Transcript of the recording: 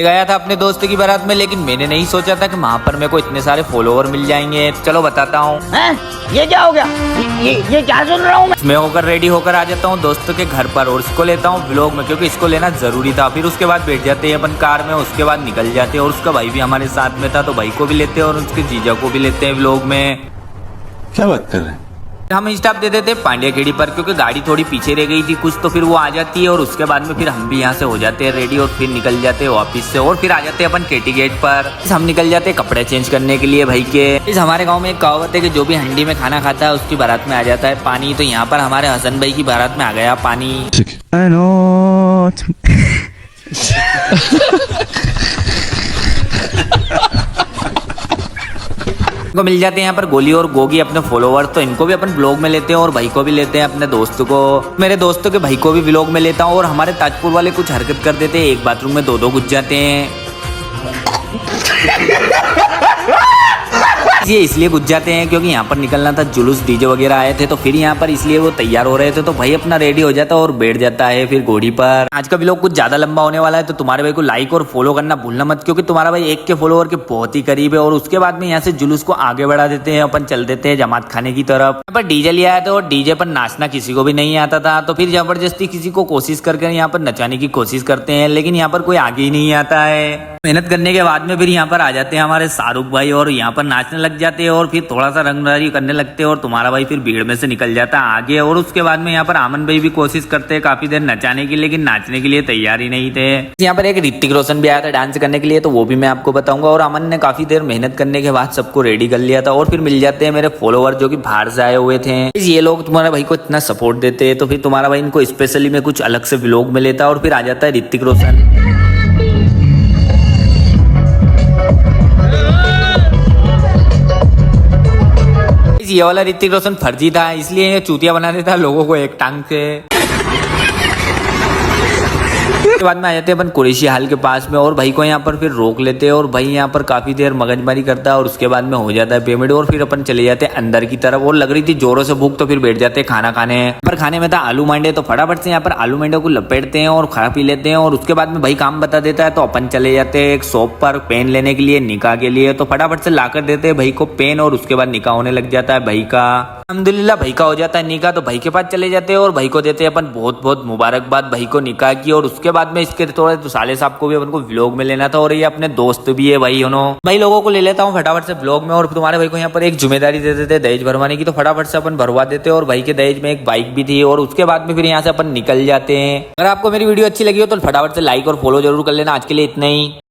गया था अपने दोस्त की बारात में, लेकिन मैंने नहीं सोचा था कि वहाँ पर मेरे को इतने सारे फॉलोवर मिल जाएंगे। चलो बताता हूँ। ये क्या हो गया? ये क्या सुन रहा हूँ मैं होकर रेडी होकर आ जाता हूँ दोस्तों के घर पर और इसको लेता हूँ व्लॉग में, क्योंकि इसको लेना जरूरी था। फिर उसके बाद बैठ जाते हैं अपन कार में, उसके बाद निकल जाते हैं और उसका भाई भी हमारे साथ में था, तो भाई को भी लेते हैं और उसके जीजा को भी लेते हैं व्लॉग में। क्या बात कर रहे हैं? हम स्टॉप दे देते पांड्या खेड़ी पर, क्योंकि गाड़ी थोड़ी पीछे रह गई थी कुछ, तो फिर वो आ जाती है और उसके बाद में फिर हम भी यहाँ से हो जाते हैं रेडी और फिर निकल जाते हैं ऑफिस से और फिर आ जाते हैं अपन केटी गेट पर। हम निकल जाते हैं कपड़े चेंज करने के लिए भाई के। इस हमारे गाँव में एक कहावत है कि जो भी हंडी में खाना खाता है उसकी बारात में आ जाता है पानी। तो यहाँ पर हमारे हसन भाई की बारात में आ गया पानी। को मिल जाते हैं यहाँ पर गोली और गोगी अपने फॉलोवर, तो इनको भी अपन ब्लॉग में लेते हैं और भाई को भी लेते हैं अपने दोस्त को। मेरे दोस्तों के भाई को भी ब्लॉग में लेता हूँ और हमारे ताजपुर वाले कुछ हरकत कर देते हैं, एक बाथरूम में दो घुस जाते हैं। ये इसलिए घुस जाते हैं क्योंकि यहाँ पर निकलना था, जुलूस डीजे वगैरह आए थे, तो फिर यहाँ पर इसलिए वो तैयार हो रहे थे, तो भाई अपना रेडी हो जाता है और बैठ जाता है फिर घोड़ी पर। आज का व्लॉग कुछ ज्यादा लंबा होने वाला है, तो तुम्हारे भाई को लाइक और फॉलो करना भूलना मत, क्योंकि तुम्हारा भाई 1 के फॉलोवर के बहुत ही करीब है। और उसके बाद में यहाँ से जुलूस को आगे बढ़ा देते हैं, अपन चल देते हैं जमात खाने की तरफ। यहाँ पर डीजे लिया है, तो डीजे पर नाचना किसी को भी नहीं आता था, तो फिर जबरदस्ती किसी को कोशिश करके यहाँ पर नचाने की कोशिश करते हैं, लेकिन यहाँ पर कोई आगे ही नहीं आता है। मेहनत करने के बाद में फिर यहाँ पर आ जाते हैं हमारे शाहरुख भाई और यहाँ पर नाचने लग जाते हैं और फिर थोड़ा सा रंगदारी करने लगते हैं और तुम्हारा भाई फिर भीड़ में से निकल जाता है आगे। और उसके बाद में यहाँ पर आमन भाई भी कोशिश करते हैं काफी देर नचाने की, लेकिन नाचने के लिए तैयार ही नहीं थे। यहाँ पर एक ऋतिक रोशन भी आया था डांस करने के लिए, तो वो भी मैं आपको बताऊंगा। और अमन ने काफी देर मेहनत करने के बाद सबको रेडी कर लिया था। और फिर मिल जाते हैं मेरे फॉलोवर जो कि बाहर से आए हुए थे। ये लोग तुम्हारे भाई को इतना सपोर्ट देते हैं, तो फिर तुम्हारा भाई इनको स्पेशली में कुछ अलग से व्लॉग में लेता है और फिर आ जाता है ऋतिक रोशन। ये वाला ऋतिक रोशन फर्जी था, इसलिए ये चूतिया बना देता लोगों को एक टांग से। उसके बाद में आ जाते हैं अपन कुरैशी हाल के पास में और भाई को यहाँ पर फिर रोक लेते हैं और भाई यहाँ पर काफी देर मगजमारी करता है और उसके बाद में हो जाता है पेमेंट और फिर अपन चले जाते हैं अंदर की तरफ। और लग रही थी जोरों से भूख, तो फिर बैठ जाते हैं खाना खाने। पर खाने में था आलू मांडे, तो फटाफट से यहाँ पर आलू मांडे को लपेटते हैं और खा पी लेते हैं। और उसके बाद में भाई काम बता देता है, तो अपन चले जाते हैं एक शॉप पर पेन लेने के लिए निकाह के लिए, तो फटाफट से लाकर देते हैं भाई को पेन और उसके बाद निकाह होने लग जाता है भाई का। अल्हम्दुलिल्लाह भाई का हो जाता है निकाह, तो भाई के पास चले जाते हैं और भाई को देते हैं अपन बहुत बहुत मुबारकबाद भाई को निकाह की। और उसके बाद में इसके थोड़े तो साले साहब को भी अपन को व्लॉग में लेना था और ये अपने दोस्त भी है भाई भाई लोगों को ले लेता हूँ फटाफट से व्लॉग में। और तुम्हारे भाई को यहाँ पर एक जिम्मेदारी दे देते हैं दहेज भरवाने की, तो फटाफट से अपन भरवा देते हैं। और भाई के दहेज में एक बाइक भी थी और उसके बाद में फिर यहाँ से अपन निकल जाते हैं। अगर आपको मेरी वीडियो अच्छी लगी हो तो फटाफट से लाइक और फॉलो जरूर कर लेना। आज के लिए इतना ही।